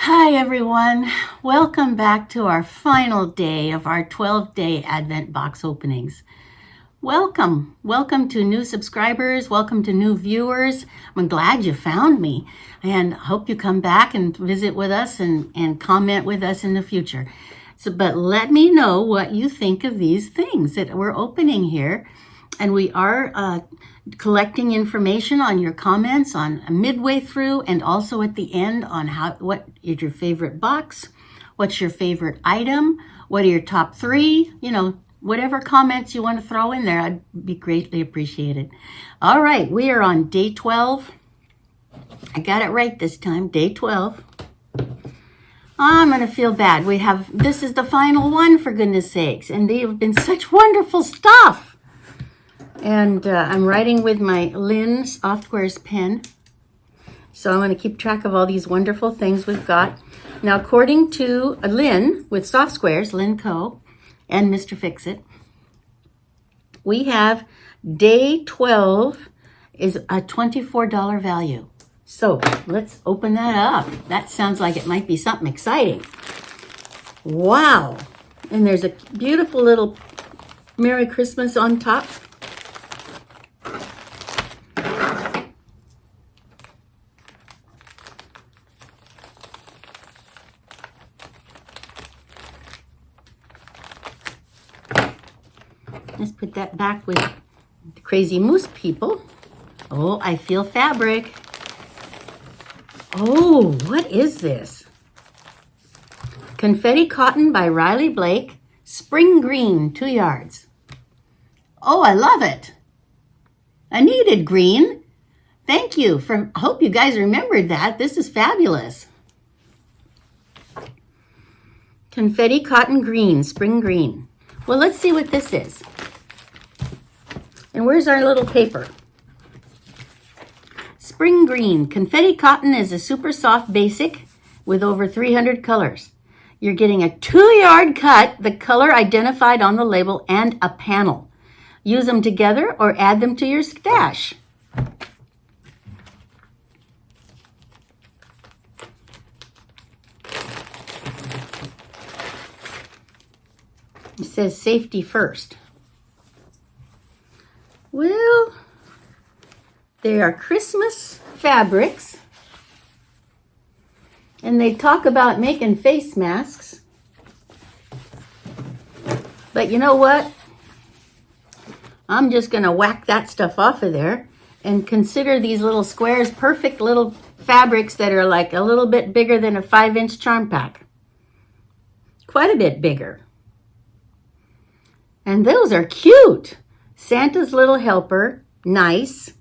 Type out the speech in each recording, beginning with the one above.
Hi everyone, welcome back to our final day of our 12-day Advent box openings. Welcome to new subscribers, welcome to new viewers. I'm glad you found me and hope you come back and visit with us and comment with us in the future. But let me know what you think of these things that we're opening here. And we are collecting information on your comments on midway through and also at the end on what is your favorite box, what's your favorite item, what are your top three, whatever comments you want to throw in there, I'd be greatly appreciated. All right, we are on day 12. I got it right this time, day 12. I'm going to feel bad. This is the final one, for goodness sakes, and they have been such wonderful stuff. And I'm writing with my Lynn Softwares pen. So I'm going to keep track of all these wonderful things we've got. Now, according to Lynn with Soft Squares, Lynn Co. and Mr. Fix-It, we have day 12 is a $24 value. So let's open that up. That sounds like it might be something exciting. Wow. And there's a beautiful little Merry Christmas on top. Let's put that back with the Crazy Moose people. Oh, I feel fabric. Oh, what is this? Confetti Cotton by Riley Blake, Spring Green, 2 yards. Oh, I love it. I needed green. Thank you. I hope you guys remembered that. This is fabulous. Confetti Cotton Green, Spring Green. Well, let's see what this is. And where's our little paper? Spring Green. Confetti Cotton is a super soft basic with over 300 colors. You're getting a 2-yard cut, the color identified on the label, and a panel. Use them together or add them to your stash. It says safety first. Well, they are Christmas fabrics, and they talk about making face masks. But you know what? I'm just going to whack that stuff off of there and consider these little squares perfect little fabrics that are like a little bit bigger than a 5-inch charm pack. Quite a bit bigger. And those are cute. Santa's Little Helper, nice.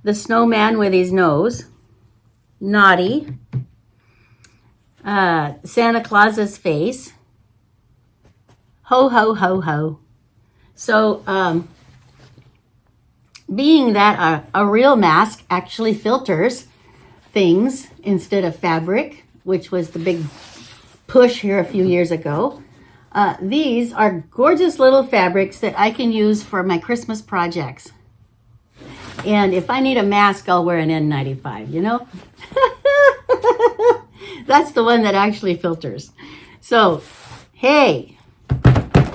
The snowman with his nose, naughty. Santa Claus's face, ho, ho, ho, ho. So, being that a real mask actually filters things instead of fabric, which was the big push here a few years ago, these are gorgeous little fabrics that I can use for my Christmas projects. And if I need a mask, I'll wear an N95, That's the one that actually filters. So, hey,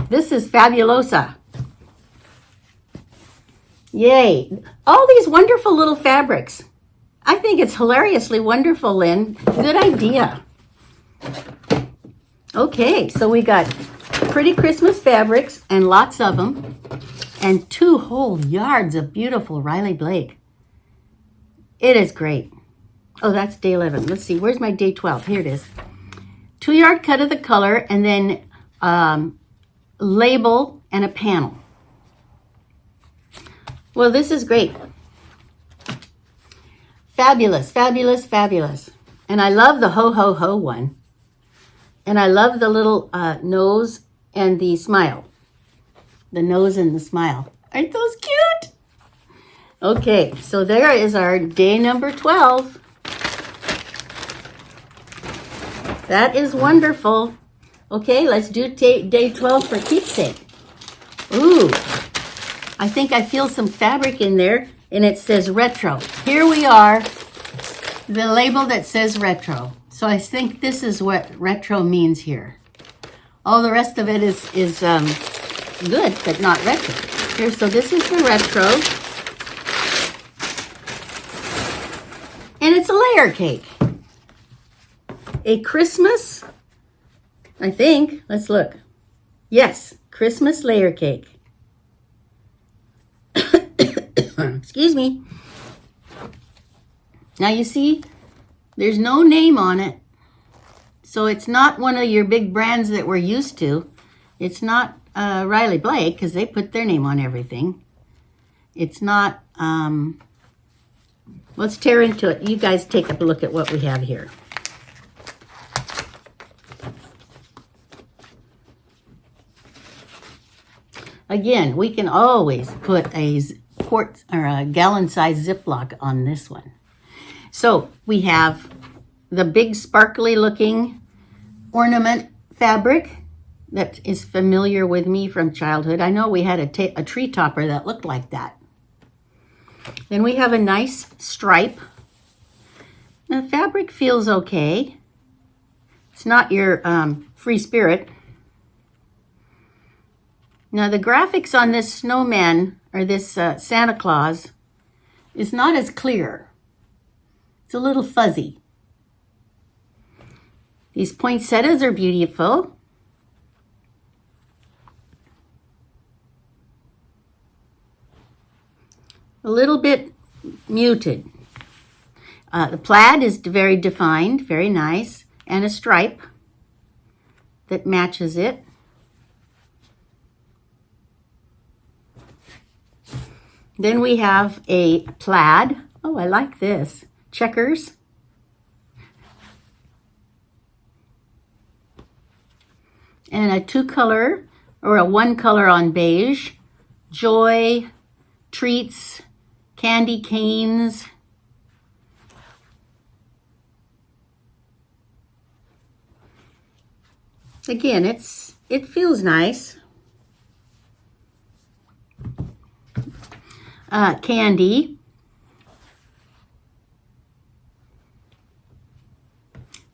this is fabulosa. Yay. All these wonderful little fabrics. I think it's hilariously wonderful, Lynn. Good idea. Okay, so we got pretty Christmas fabrics and lots of them, and 2 whole yards of beautiful Riley Blake. It is great. Oh, that's day 11. Let's see, where's my day 12? Here it is. 2-yard cut of the color, and then label and a panel. Well, this is great. Fabulous, fabulous, fabulous. And I love the ho, ho, ho one. And I love the little nose and the smile. The nose and the smile. Aren't those cute? Okay, so there is our day number 12. That is wonderful. Okay, let's do day 12 for Keepsake. Ooh, I think I feel some fabric in there, and it says retro. Here we are, the label that says retro. So I think this is what retro means here. All the rest of it is good, but not retro. Here, so this is the retro. And it's a layer cake. A Christmas, I think, let's look. Yes, Christmas layer cake. Excuse me. Now you see, there's no name on it. So it's not one of your big brands that we're used to. It's not Riley Blake, because they put their name on everything. It's not, let's tear into it. You guys take a look at what we have here. Again, we can always put a quart or a gallon-sized Ziploc on this one. So we have the big sparkly-looking ornament fabric that is familiar with me from childhood. I know we had a tree topper that looked like that. Then we have a nice stripe. The fabric feels okay. It's not your free spirit. Now the graphics on this snowman, or this Santa Claus, is not as clear. It's a little fuzzy. These poinsettias are beautiful. A little bit muted. The plaid is very defined, very nice, and a stripe that matches it. Then we have a plaid. Oh, I like this. Checkers. And a two-color, or a one-color on beige. Joy, treats, candy canes. Again, it feels nice. Candy.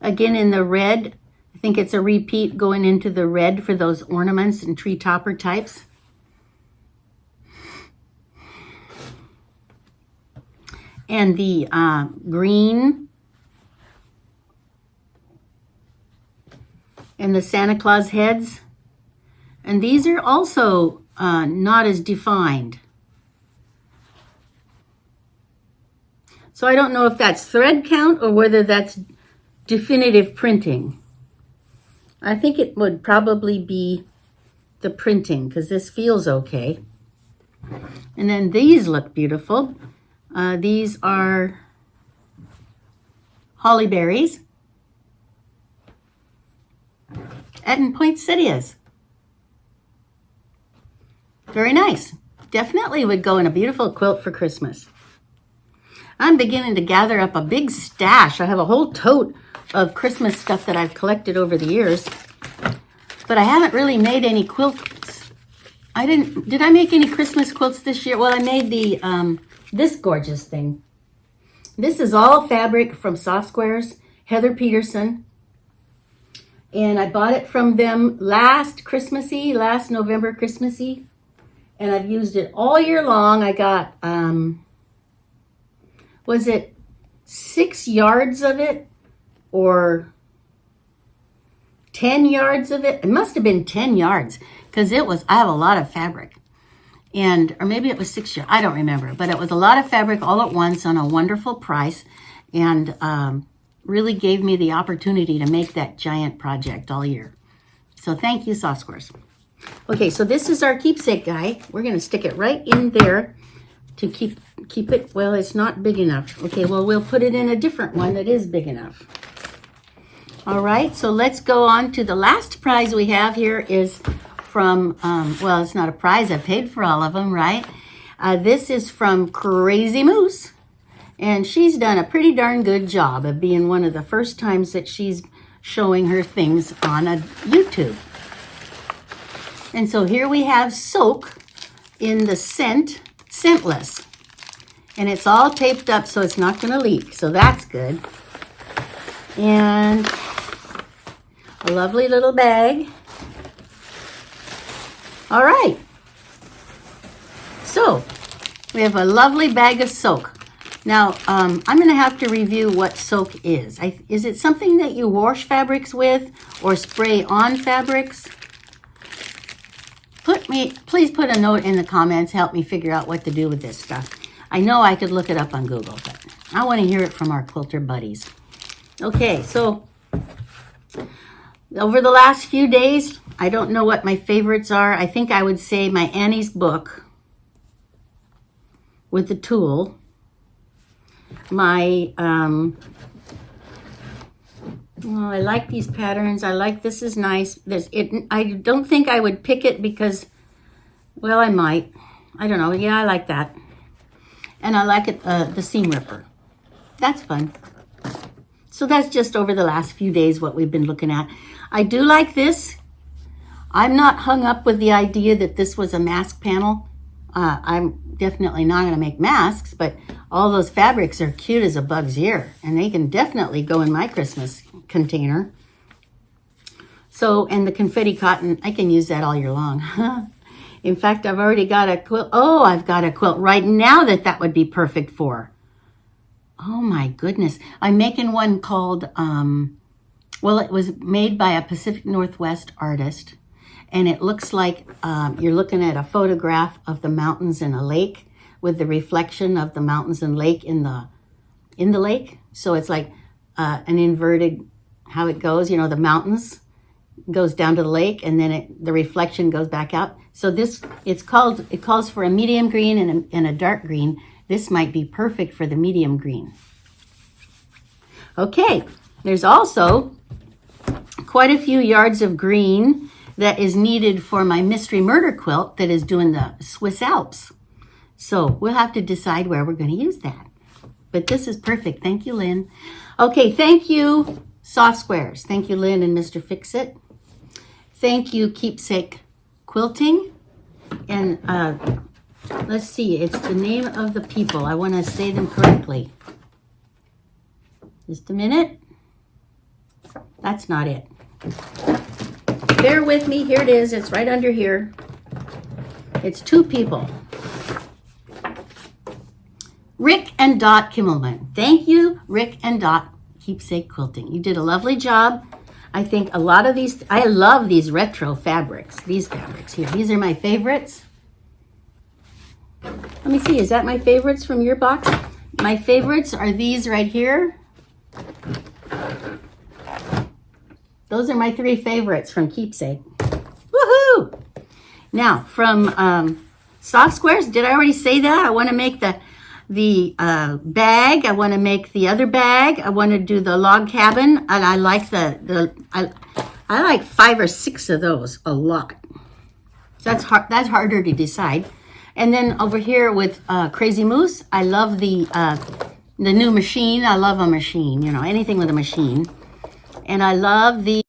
Again in the red. I think it's a repeat going into the red for those ornaments and tree topper types. And the green. And the Santa Claus heads. And these are also not as defined. So I don't know if that's thread count or whether that's definitive printing. I think it would probably be the printing, because this feels okay. And then these look beautiful. These are holly berries and poinsettias. Very nice. Definitely would go in a beautiful quilt for Christmas. I'm beginning to gather up a big stash. I have a whole tote of Christmas stuff that I've collected over the years, but I haven't really made any quilts. Did I make any Christmas quilts this year? Well, I made the, this gorgeous thing. This is all fabric from Soft Squares, Heather Peterson. And I bought it from them last November Christmassy. And I've used it all year long. I got, was it 6 yards of it or 10 yards of it? It must have been 10 yards because I have a lot of fabric. Or maybe it was 6 yards, I don't remember. But it was a lot of fabric all at once on a wonderful price, and really gave me the opportunity to make that giant project all year. So thank you, Soft Squares. Okay, so this is our keepsake guy. We're going to stick it right in there to keep it. Well, it's not big enough. Okay, well, we'll put it in a different one that is big enough. All right, so let's go on to the last prize we have here is from, well, it's not a prize. I paid for all of them, right? This is from Crazy Moose, and she's done a pretty darn good job of being one of the first times that she's showing her things on a YouTube. And so here we have Soak in the scentless. And it's all taped up so it's not going to leak. So that's good. and a lovely little bag. All right. So we have a lovely bag of soak. Now, I'm going to have to review what soak is. Is it something that you wash fabrics with or spray on fabrics? Please put a note in the comments. Help me figure out what to do with this stuff. I know I could look it up on Google, but I want to hear it from our quilter buddies. Okay, so over the last few days, I don't know what my favorites are. I think I would say my Annie's book with the tulle. My, well, I like these patterns. I like, this is nice. I don't think I would pick it because, well, I might. I don't know. Yeah, I like that. And I like it, the seam ripper. That's fun. So that's just over the last few days what we've been looking at. I do like this. I'm not hung up with the idea that this was a mask panel. I'm definitely not going to make masks, but all those fabrics are cute as a bug's ear, and they can definitely go in my Christmas container. So, and the confetti cotton, I can use that all year long. In fact, I've already got a quilt. Oh, I've got a quilt right now that would be perfect for. Oh my goodness. I'm making one called, well, it was made by a Pacific Northwest artist. And it looks like you're looking at a photograph of the mountains and a lake with the reflection of the mountains and lake in the lake. So it's like an inverted, how it goes, you know, the mountains goes down to the lake and then the reflection goes back out. So this, it calls for a medium green and a dark green. This might be perfect for the medium green. Okay, there's also quite a few yards of green that is needed for my mystery murder quilt that is doing the Swiss Alps. So we'll have to decide where we're going to use that. But this is perfect. Thank you, Lynn. Okay, thank you, Soft Squares. Thank you, Lynn and Mr. Fix-It. Thank you, Keepsake Quilting. And let's see, it's the name of the people. I want to say them correctly. Just a minute. That's not it. Bear with me. Here it is. It's right under here. It's two people. Rick and Dot Kimmelman. Thank you, Rick and Dot Keepsake Quilting. You did a lovely job. I think a lot of these, I love these retro fabrics. These fabrics here. These are my favorites. Let me see. Is that my favorites from your box? My favorites are these right here. Those are my three favorites from Keepsake. Woohoo! Now, from Soft Squares, did I already say that? I want to make the bag. I want to make the other bag. I want to do the log cabin, and I like I like 5 or 6 of those a lot. That's harder to decide. And then over here with Crazy Moose, I love the new machine. I love a machine. You know, anything with a machine. And I love the